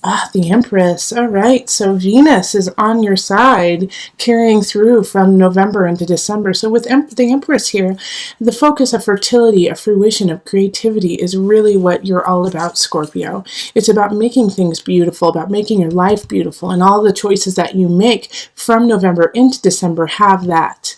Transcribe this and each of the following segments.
Ah, the Empress. All right. So Venus is on your side, carrying through from November into December. So with the Empress here, the focus of fertility, of fruition, of creativity is really what you're all about, Scorpio. It's about making things beautiful, about making your life beautiful, and all the choices that you make from November into December have that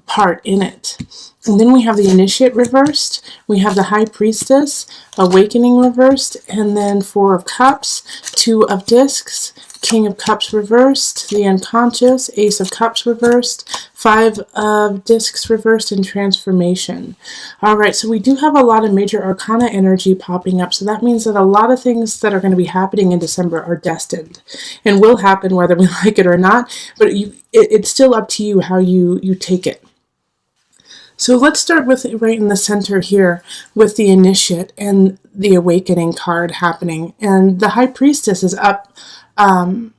part in it. And then we have the Initiate reversed, we have the High Priestess, Awakening reversed, and then Four of Cups, Two of Discs, King of Cups reversed, the Unconscious, Ace of Cups reversed, Five of Discs reversed, and Transformation. Alright, so we do have a lot of major arcana energy popping up, so that means that a lot of things that are going to be happening in December are destined and will happen whether we like it or not, but it's still up to you how you take it. So let's start with right in the center here with the Initiate and the Awakening card happening. And the High Priestess is up, I'm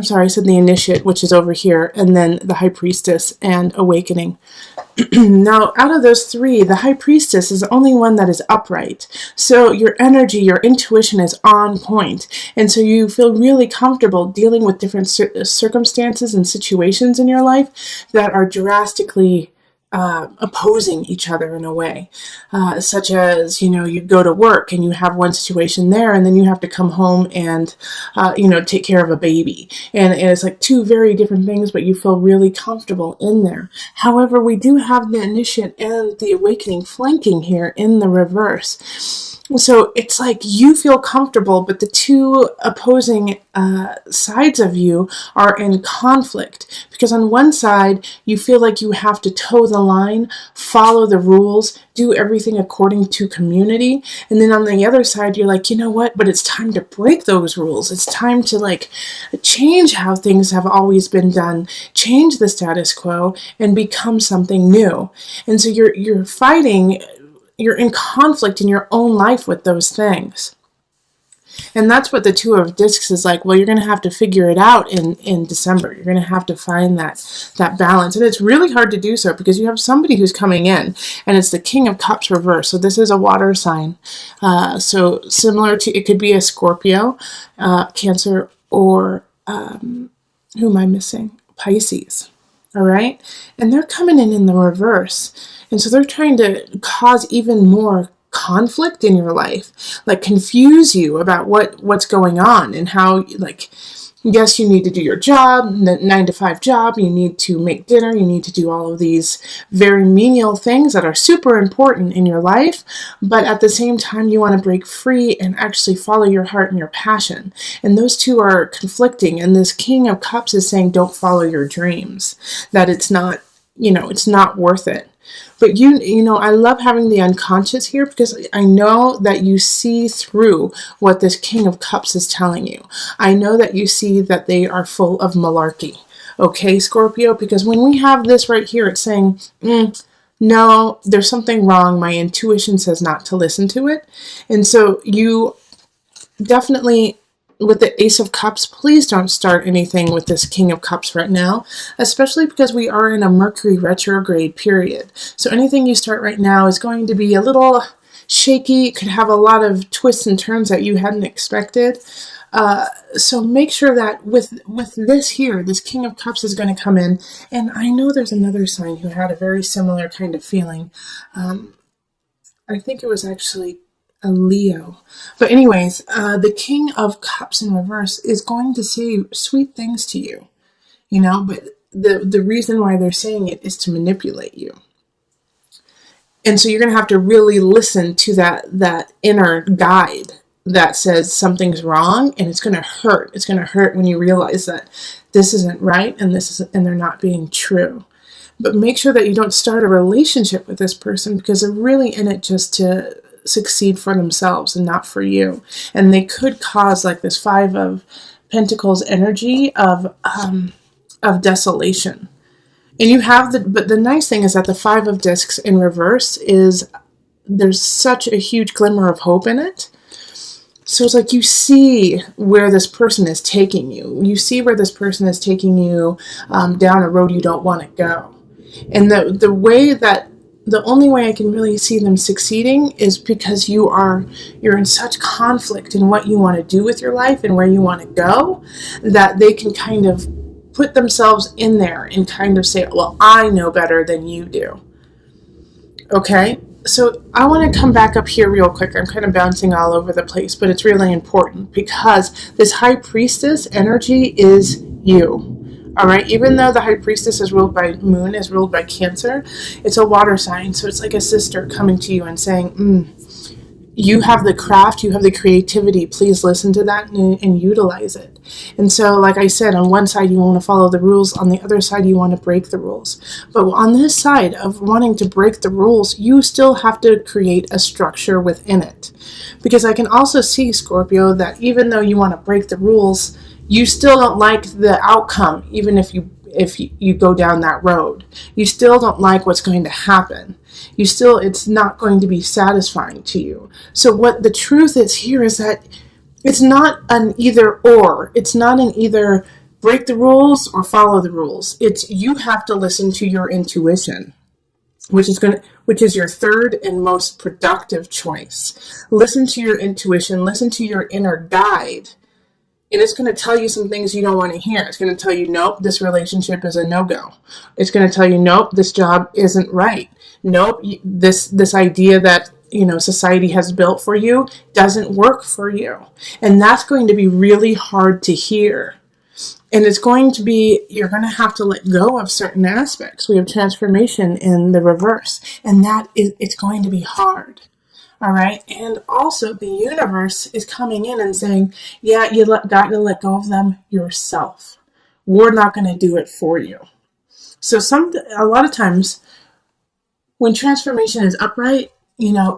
sorry, I said the Initiate, which is over here, and then the High Priestess and Awakening. Now, out of those three, the High Priestess is the only one that is upright. So your energy, your intuition is on point. And so you feel really comfortable dealing with different circumstances and situations in your life that are drastically opposing each other in a way, such as, you go to work and you have one situation there, and then you have to come home and, take care of a baby. And it's like two very different things, but you feel really comfortable in there. However, we do have the Initiate and the Awakening flanking here in the reverse. So it's like you feel comfortable, but the two opposing sides of you are in conflict. Because on one side, you feel like you have to toe the line, follow the rules, do everything according to community. And then on the other side, you're like, you know what? But it's time to break those rules. It's time to change how things have always been done, change the status quo, and become something new. And so you're fighting. You're in conflict in your own life with those things. And that's what the Two of Discs is like. Well, you're going to have to figure it out in December. You're going to have to find that balance. And it's really hard to do so because you have somebody who's coming in, and it's the King of Cups reverse. So this is a water sign. So similar to, it could be a Scorpio, Cancer, or who am I missing? Pisces. All right? And they're coming in the reverse. And so they're trying to cause even more conflict in your life, confuse you about what's going on and how, yes, you need to do your job, the 9-to-5 job, you need to make dinner, you need to do all of these very menial things that are super important in your life, but at the same time, you want to break free and actually follow your heart and your passion. And those two are conflicting, and this King of Cups is saying, don't follow your dreams, that it's not, it's not worth it. But I love having the Unconscious here because I know that you see through what this King of Cups is telling you. I know that you see that they are full of malarkey. Okay, Scorpio? Because when we have this right here, it's saying, no, there's something wrong. My intuition says not to listen to it. And so you definitely, with the Ace of Cups, please don't start anything with this King of Cups right now, especially because we are in a Mercury retrograde period. So anything you start right now is going to be a little shaky. It could have a lot of twists and turns that you hadn't expected. So make sure that with this here, this King of Cups is going to come in. And I know there's another sign who had a very similar kind of feeling. I think it was actually a Leo. But anyways, the King of Cups in reverse is going to say sweet things to you, but the reason why they're saying it is to manipulate you. And so you're going to have to really listen to that inner guide that says something's wrong, and it's going to hurt. It's going to hurt when you realize that this isn't right and they're not being true. But make sure that you don't start a relationship with this person because they're really in it just to succeed for themselves and not for you. And they could cause this Five of Pentacles energy of desolation. And you have but the nice thing is that the Five of Discs in reverse there's such a huge glimmer of hope in it. So it's you see where this person is taking you. You see where this person is taking you down a road you don't want to go. And the way that the only way I can really see them succeeding is because you're in such conflict in what you want to do with your life and where you want to go, that they can kind of put themselves in there and kind of say, well, I know better than you do. Okay? So I want to come back up here real quick. I'm kind of bouncing all over the place, but it's really important because this high priestess energy is you. All right, even though the high priestess is ruled by moon, is ruled by Cancer, it's a water sign. So it's like a sister coming to you and saying, you have the craft, you have the creativity. Please listen to that and utilize it. And so, like I said, on one side you want to follow the rules, on the other side you want to break the rules. But on this side of wanting to break the rules, you still have to create a structure within it. Because I can also see, Scorpio, that even though you want to break the rules, you still don't like the outcome, even if you go down that road. You still don't like what's going to happen. It's not going to be satisfying to you. So what the truth is here is that it's not an either or. It's not an either break the rules or follow the rules. It's you have to listen to your intuition, which is your third and most productive choice. Listen to your intuition, listen to your inner guide. And it's going to tell you some things you don't want to hear. It's going to tell you, nope, this relationship is a no-go. It's going to tell you, nope, this job isn't right. Nope, this idea that, society has built for you doesn't work for you. And that's going to be really hard to hear. And you're going to have to let go of certain aspects. We have transformation in the reverse. And it's going to be hard. All right. And also the universe is coming in and saying, yeah, got to let go of them yourself. We're not going to do it for you. So a lot of times when transformation is upright,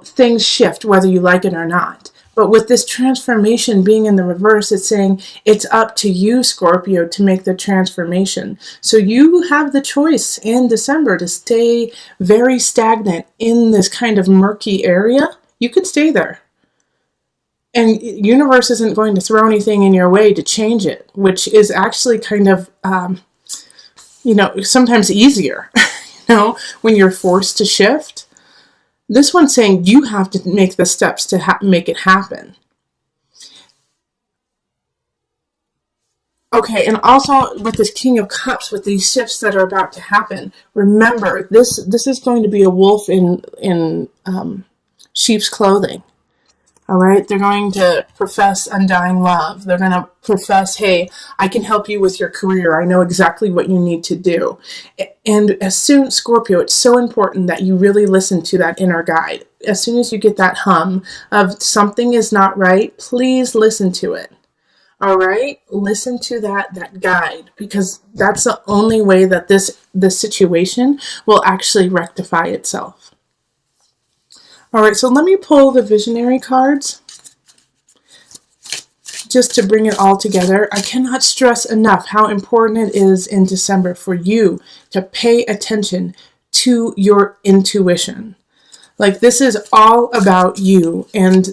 things shift whether you like it or not. But with this transformation being in the reverse, it's saying it's up to you, Scorpio, to make the transformation. So you have the choice in December to stay very stagnant in this kind of murky area. You could stay there. And universe isn't going to throw anything in your way to change it, which is actually kind of, sometimes easier, when you're forced to shift. This one's saying you have to make the steps to make it happen. Okay, and also with this King of Cups, with these shifts that are about to happen, remember, this is going to be a wolf in sheep's clothing. All right, they're going to profess undying love. They're going to profess, hey, I can help you with your career. I know exactly what you need to do. And as soon, Scorpio, it's so important that you really listen to that inner guide. As soon as you get that hum of something is not right, please listen to it. All right, listen to that guide, because that's the only way that this situation will actually rectify itself. All right, so let me pull the visionary cards just to bring it all together. I cannot stress enough how important it is in December for you to pay attention to your intuition. Like, this is all about you. And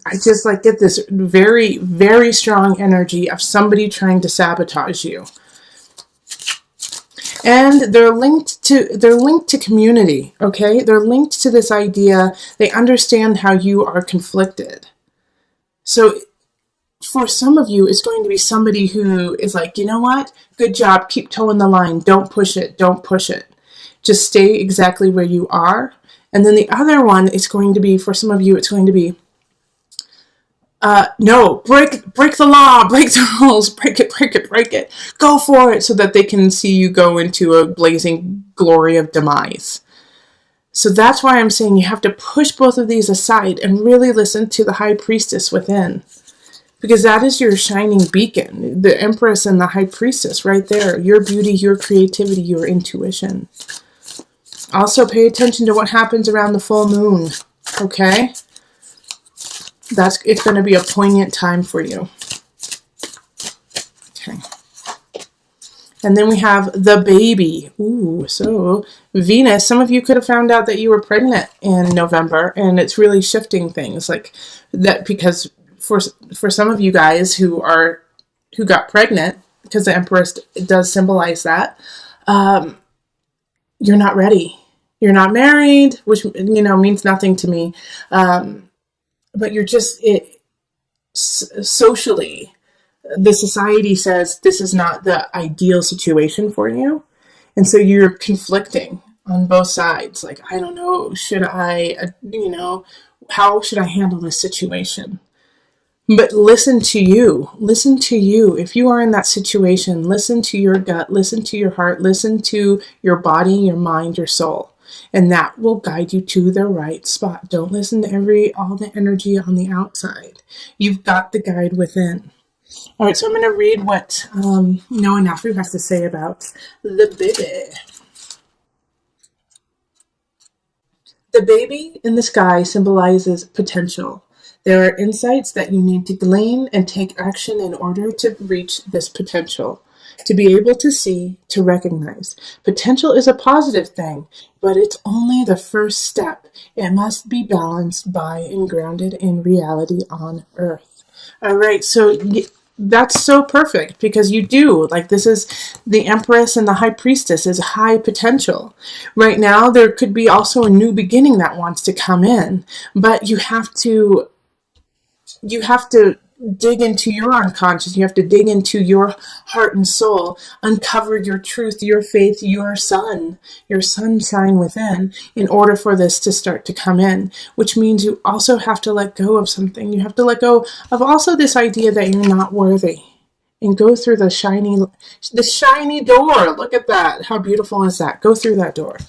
I just get this very, very strong energy of somebody trying to sabotage you. And they're linked to community, okay? They're linked to this idea. They understand how you are conflicted. So for some of you, it's going to be somebody who is like, you know what? Good job. Keep toeing the line. Don't push it. Don't push it. Just stay exactly where you are. And then the other one is going to be, for some of you, it's going to be, no, break the law, break the rules, break it. Go for it, so that they can see you go into a blazing glory of demise. So that's why I'm saying you have to push both of these aside and really listen to the high priestess within. Because that is your shining beacon, the Empress and the high priestess right there. Your beauty, your creativity, your intuition. Also pay attention to what happens around the full moon, okay? It's going to be a poignant time for you. Okay. And then we have the baby. Ooh, so Venus, some of you could have found out that you were pregnant in November, and it's really shifting things like that, because for some of you guys who got pregnant, because the Empress does symbolize that, you're not ready. You're not married, which, means nothing to me. But you're just, socially, the society says this is not the ideal situation for you. And so you're conflicting on both sides. Like, I don't know, should I, how should I handle this situation? But listen to you. Listen to you. If you are in that situation, listen to your gut, listen to your heart, listen to your body, your mind, your soul. And that will guide you to the right spot. Don't listen to all the energy on the outside. You've got the guide within. All right, so I'm going to read what Noah Nafu has to say about the baby. The baby in the sky symbolizes potential. There are insights that you need to glean and take action in order to reach this potential. To be able to see, to recognize. Potential is a positive thing, but it's only the first step. It must be balanced by and grounded in reality on Earth. All right, so that's so perfect because you do. Like, this is the Empress and the High Priestess is high potential. Right now, there could be also a new beginning that wants to come in, but you have to dig into your unconscious. You have to dig into your heart and soul, uncover your truth, your faith, your sunshine within, in order for this to start to come in, which means you also have to let go of something. You have to let go of also this idea that you're not worthy, and go through the shiny door. Look at that. How beautiful is that? Go through that door.